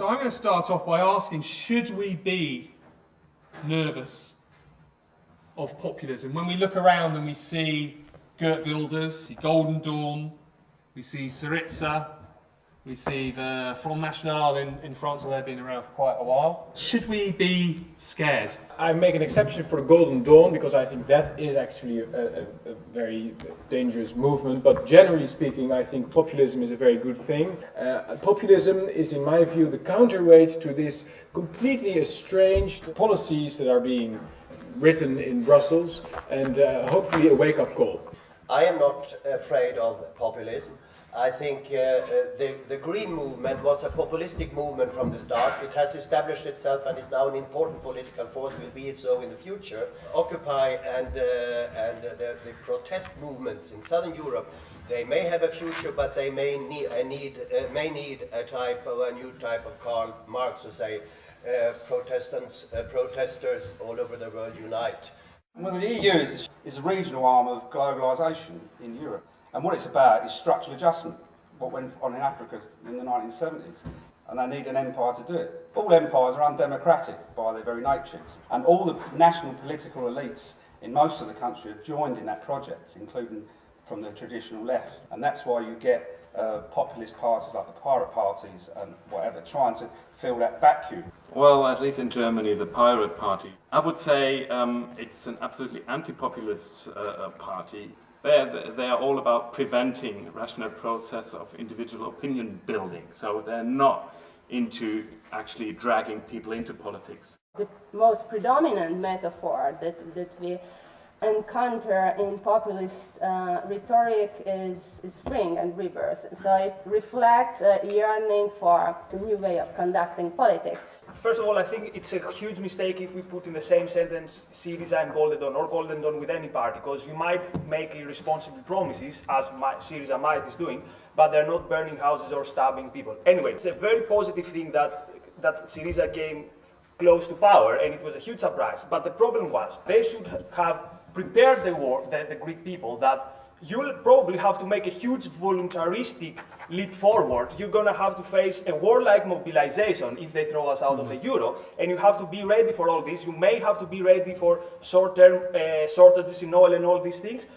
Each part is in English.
So I'm going to start off by asking, should we be nervous of populism? When we look around and we see Geert Wilders, the Golden Dawn, we see Syriza, we see the Front National in France, where they've been around for quite a while. Should we be scared? I make an exception for the Golden Dawn because I think that is actually a very dangerous movement. But generally speaking, I think populism is a very good thing. Populism is, in my view, the counterweight to these completely estranged policies that are being written in Brussels, and hopefully a wake-up call. I am not afraid of populism. I think the Green movement was a populistic movement from the start. It has established itself and is now an important political force, will be so in the future. Occupy and the protest movements in Southern Europe, they may have a future, but they may need a new type of Karl Marx, who say, protesters all over the world unite. Well, the EU is a regional arm of globalisation in Europe. And what it's about is structural adjustment, what went on in Africa in the 1970s. And they need an empire to do it. All empires are undemocratic by their very nature. And all the national political elites in most of the country have joined in that project, including from the traditional left. And that's why you get populist parties like the pirate parties and whatever, trying to fill that vacuum. Well, at least in Germany, the Pirate Party. I would say it's an absolutely anti-populist party. They are all about preventing rational process of individual opinion building. So they're not into actually dragging people into politics. The most predominant metaphor that we encounter in populist rhetoric is spring and rebirth. So it reflects a yearning for a new way of conducting politics. First of all, I think it's a huge mistake if we put in the same sentence Syriza and Golden Dawn, or Golden Dawn with any party, because you might make irresponsible promises, as Syriza might is doing, but they're not burning houses or stabbing people. Anyway, it's a very positive thing that Syriza came close to power, and it was a huge surprise. But the problem was, they should have prepared the Greek people that you'll probably have to make a huge voluntaristic leap forward. You're going to have to face a war-like mobilization if they throw us out of the euro, and you have to be ready for all this. You may have to be ready for short-term shortages in oil and all these things.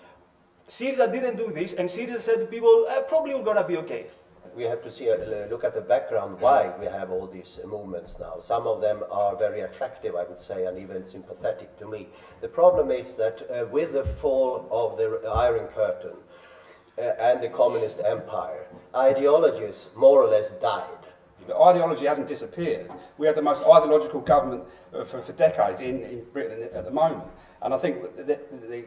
Syriza didn't do this, and Syriza said to people, probably we're going to be okay. We have to look at the background why we have all these movements now. Some of them are very attractive, I would say, and even sympathetic to me. The problem is that with the fall of the Iron Curtain and the communist empire, ideologies more or less died. But ideology hasn't disappeared. We have the most ideological government for decades in Britain at the moment. And I think the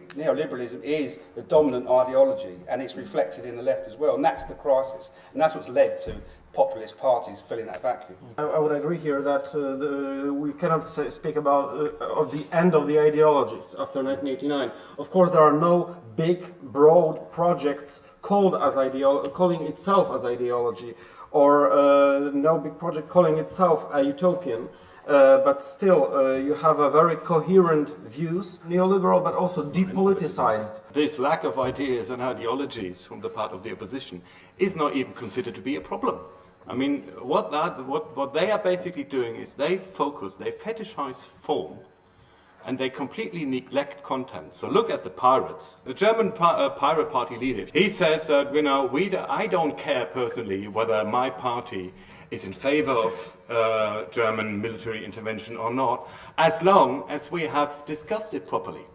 neoliberalism is the dominant ideology, and it's reflected in the left as well. And that's the crisis. And that's what's led to populist parties filling that vacuum. I would agree here that we cannot speak about of the end of the ideologies after 1989. Of course, there are no big, broad projects calling itself as ideology, or no big project calling itself a utopian. But still, you have a very coherent views, neoliberal, but also depoliticized. This lack of ideas and ideologies from the part of the opposition is not even considered to be a problem. I mean, what they are basically doing is they fetishize form, and they completely neglect content. So look at the pirates. The German Pirate Party leader, he says that, I don't care personally whether my party is in favor of German military intervention or not, as long as we have discussed it properly.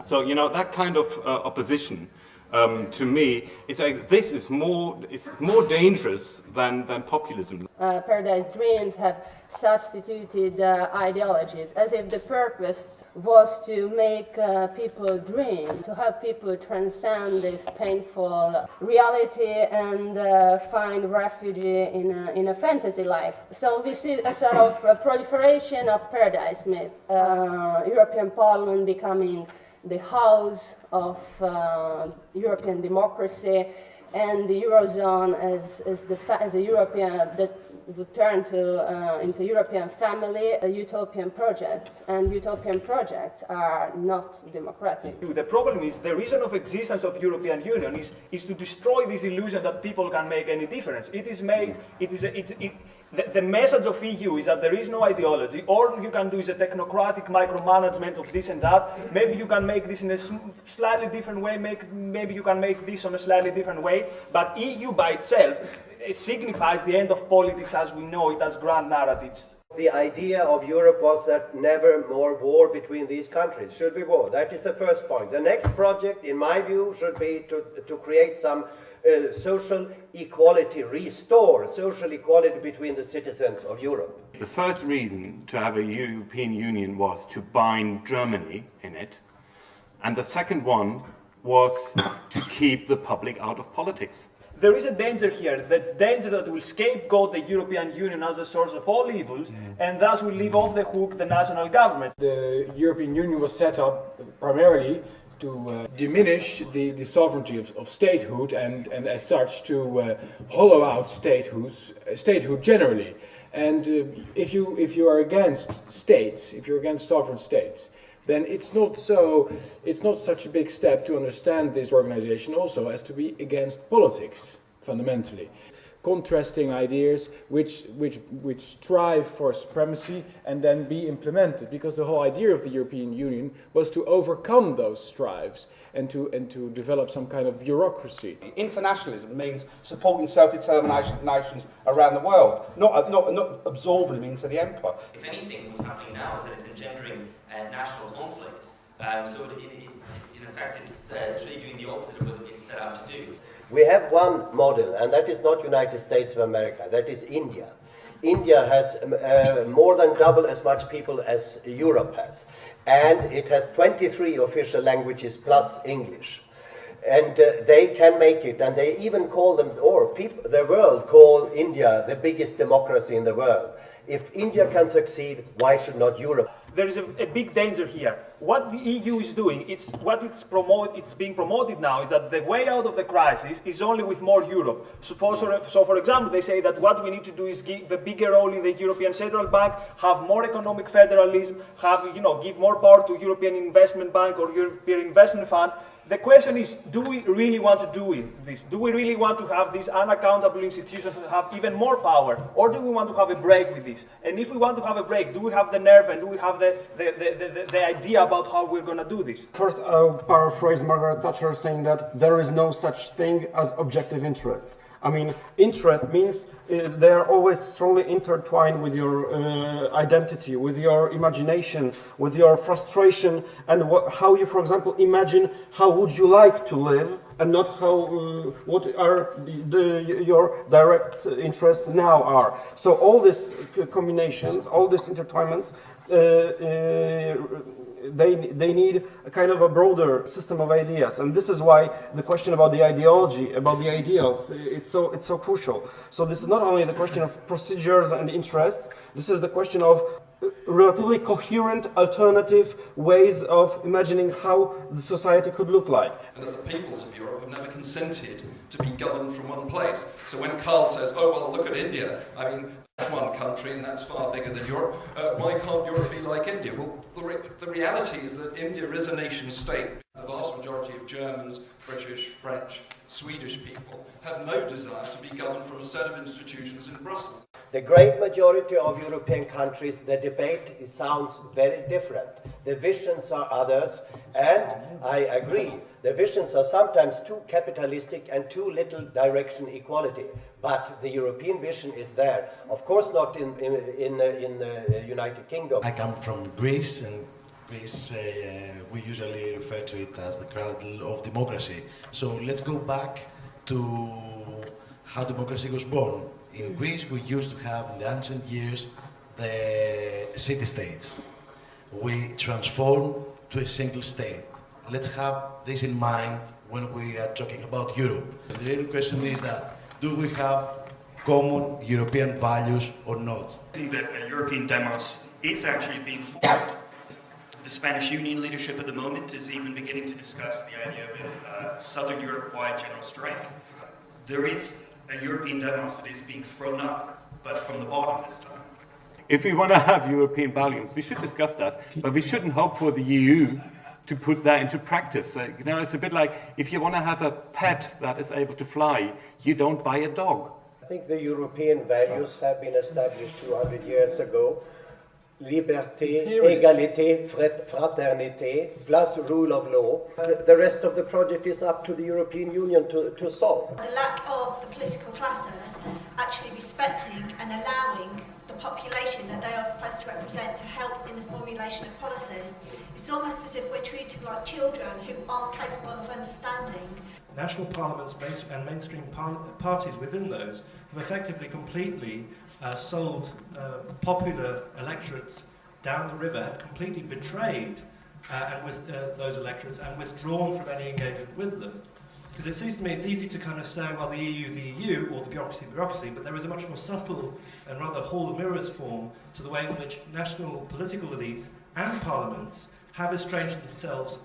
So, that kind of opposition, to me, this is more dangerous than populism. Paradise Dreams have substituted ideologies, as if the purpose was to make people dream, to help people transcend this painful reality and find refuge in a fantasy life. So we see a sort of proliferation of paradise myth, European Parliament becoming the house of European democracy, and the Eurozone as a European that would turn into European family, a utopian project, and utopian projects are not democratic. The problem is the reason of existence of European Union is to destroy this illusion that people can make any difference. The message of EU is that there is no ideology. All you can do is a technocratic micromanagement of this and that. Maybe you can make this in a slightly different way. Maybe you can make this on a slightly different way. But EU by itself, it signifies the end of politics as we know it as grand narratives. The idea of Europe was that never more war between these countries. Should be war. That is the first point. The next project, in my view, should be to create some social equality, restore social equality between the citizens of Europe. The first reason to have a European Union was to bind Germany in it, and the second one was to keep the public out of politics. There is a danger here, the danger that will scapegoat the European Union as the source of all evils, and thus will leave off the hook the national governments. The European Union was set up primarily to diminish the sovereignty of statehood and as such to hollow out statehood generally. And if you are against states, if you're against sovereign states, then it's not such a big step to understand this organization also as to be against politics fundamentally. Contrasting ideas which strive for supremacy and then be implemented, because the whole idea of the European Union was to overcome those strives and to develop some kind of bureaucracy. Internationalism means supporting self-determination nations around the world, not absorbing them into the empire. If anything, what's happening now is that it's engendering national conflicts. So in effect, it's really doing the opposite of what it's set out to do. We have one model, and that is not United States of America, that is India. India has more than double as much people as Europe has. And it has 23 official languages plus English. And they can make it, and they even call them, the world call India the biggest democracy in the world. If India can succeed, why should not Europe? There is a big danger here. What the EU is doing, it's being promoted now is that the way out of the crisis is only with more Europe. So for example, they say that what we need to do is give a bigger role in the European Central Bank, have more economic federalism, give more power to European Investment Bank or European Investment Fund. The question is, do we really want to do this? Do we really want to have these unaccountable institutions that have even more power? Or do we want to have a break with this? And if we want to have a break, do we have the nerve and do we have the idea about how we're going to do this? First, I'll paraphrase Margaret Thatcher saying that there is no such thing as objective interests. I mean, interest means they are always strongly intertwined with your identity, with your imagination, with your frustration, and how you, for example, imagine how would you like to live, and not how what are your direct interests now are. So all these combinations, all these intertwinements, they need a kind of a broader system of ideas, and this is why the question about the ideology, about the ideals, it's so crucial. So this is not only the question of procedures and interests. This is the question of relatively coherent alternative ways of imagining how the society could look like. And that the peoples of Europe have never consented to be governed from one place. So when Karl says, oh well, look at India, I mean, that's one country and that's far bigger than Europe. Why can't Europe be like India? Well, the reality is that India is a nation state. The vast majority of Germans, British, French, Swedish people have no desire to be governed from a set of institutions in Brussels. The great majority of European countries, the debate sounds very different. The visions are others, and I agree, the visions are sometimes too capitalistic and too little direction equality. But the European vision is there. Of course not in the United Kingdom. I come from Greece, and Greece, we usually refer to it as the cradle of democracy. So let's go back to how democracy was born. In Greece, we used to have, in the ancient years, the city-states. We transformed to a single state. Let's have this in mind when we are talking about Europe. The real question is that, do we have common European values or not? I think that a European demos is actually being formed. The Spanish Union leadership at the moment is even beginning to discuss the idea of a Southern Europe-wide general strike. There is a European demos that is being thrown up, but from the bottom this time. If we want to have European values, we should discuss that, but we shouldn't hope for the EU to put that into practice. It's a bit like if you want to have a pet that is able to fly, you don't buy a dog. think the European values have been established 200 years ago. Liberté, égalité, fraternité, plus rule of law. The rest of the project is up to the European Union to solve. The lack of the political classes actually respecting and allowing the population that they are supposed to represent to help in the formulation of policies. It's almost as if we're treated like children who aren't capable of understanding. National parliaments and mainstream parties within those have effectively completely sold popular electorates down the river, have completely betrayed and with those electorates and withdrawn from any engagement with them. Because it seems to me it's easy to kind of say, well, the EU, or the bureaucracy, but there is a much more subtle and rather hall of mirrors form to the way in which national political elites and parliaments have estranged themselves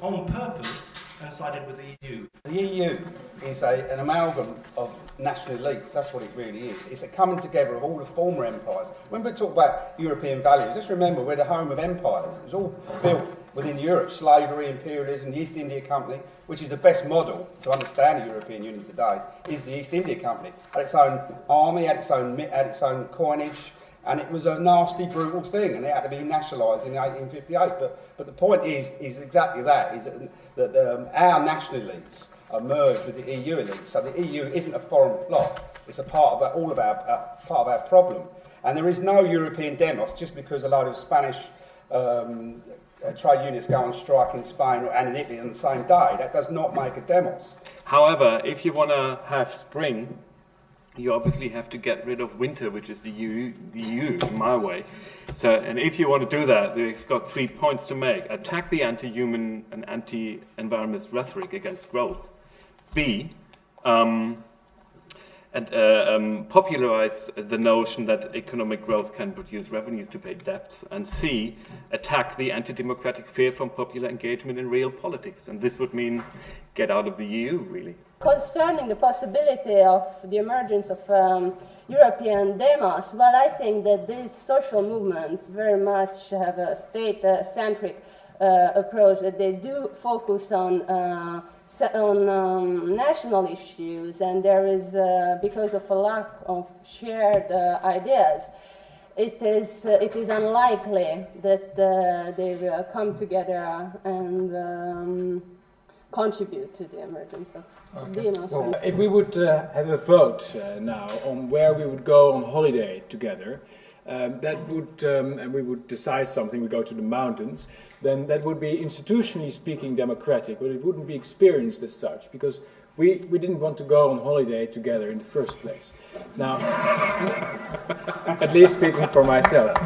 on purpose and sided with the EU. The EU is an amalgam of national elites, that's what it really is. It's a coming together of all the former empires. When we talk about European values, just remember we're the home of empires. It was all built within Europe, slavery, imperialism, the East India Company, which is the best model to understand the European Union today, is the East India Company. Had its own army, had its own coinage, and it was a nasty, brutal thing, and it had to be nationalised in 1858. But the point is exactly that, is that our national elites are merged with the EU elites. So the EU isn't a foreign plot, it's a part of part of our problem. And there is no European demos just because a lot of Spanish trade unions go on strike in Spain and in Italy on the same day. That does not make a demos. However, if you want to have spring, you obviously have to get rid of winter, which is the EU in my way. So, and if you want to do that, you've got 3 points to make. Attack the anti-human and anti-environmentalist rhetoric against growth. B, popularize the notion that economic growth can produce revenues to pay debts. And C, attack the anti-democratic fear from popular engagement in real politics. And this would mean get out of the EU, really. Concerning the possibility of the emergence of European demos, well, I think that these social movements very much have a state-centric approach, that they do focus on national issues, and there is, because of a lack of shared ideas, it is unlikely that they will come together and contribute to the emergence of demos. Well, if we would have a vote now on where we would go on holiday together, that would, and we would decide something, we go to the mountains, then that would be institutionally speaking democratic, but it wouldn't be experienced as such, because we didn't want to go on holiday together in the first place. Now, at least speaking for myself.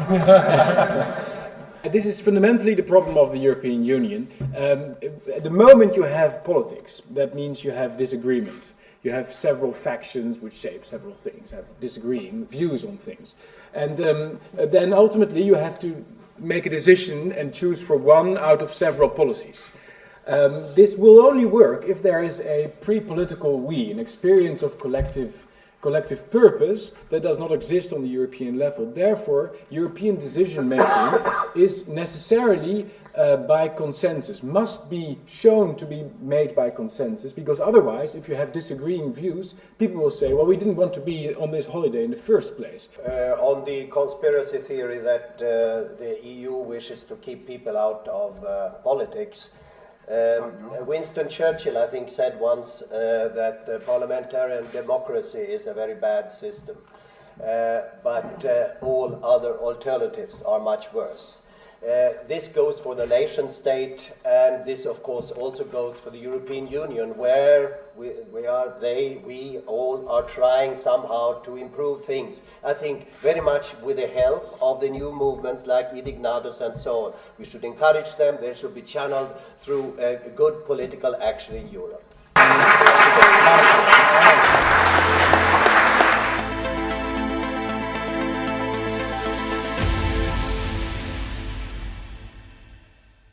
This is fundamentally the problem of the European Union. At the moment you have politics, that means you have disagreement. You have several factions which shape several things, have disagreeing views on things. And then ultimately you have to make a decision and choose for one out of several policies. This will only work if there is a pre-political we, an experience of collective purpose that does not exist on the European level. Therefore, European decision-making is necessarily by consensus, must be shown to be made by consensus, because otherwise, if you have disagreeing views, people will say, well, we didn't want to be on this holiday in the first place. On the conspiracy theory that the EU wishes to keep people out of politics, Winston Churchill, I think, said once that parliamentarian democracy is a very bad system, but all other alternatives are much worse. This goes for the nation state, and this of course also goes for the European Union, where we all are trying somehow to improve things. I think very much with the help of the new movements like Indignados and so on. We should encourage them, they should be channeled through good political action in Europe.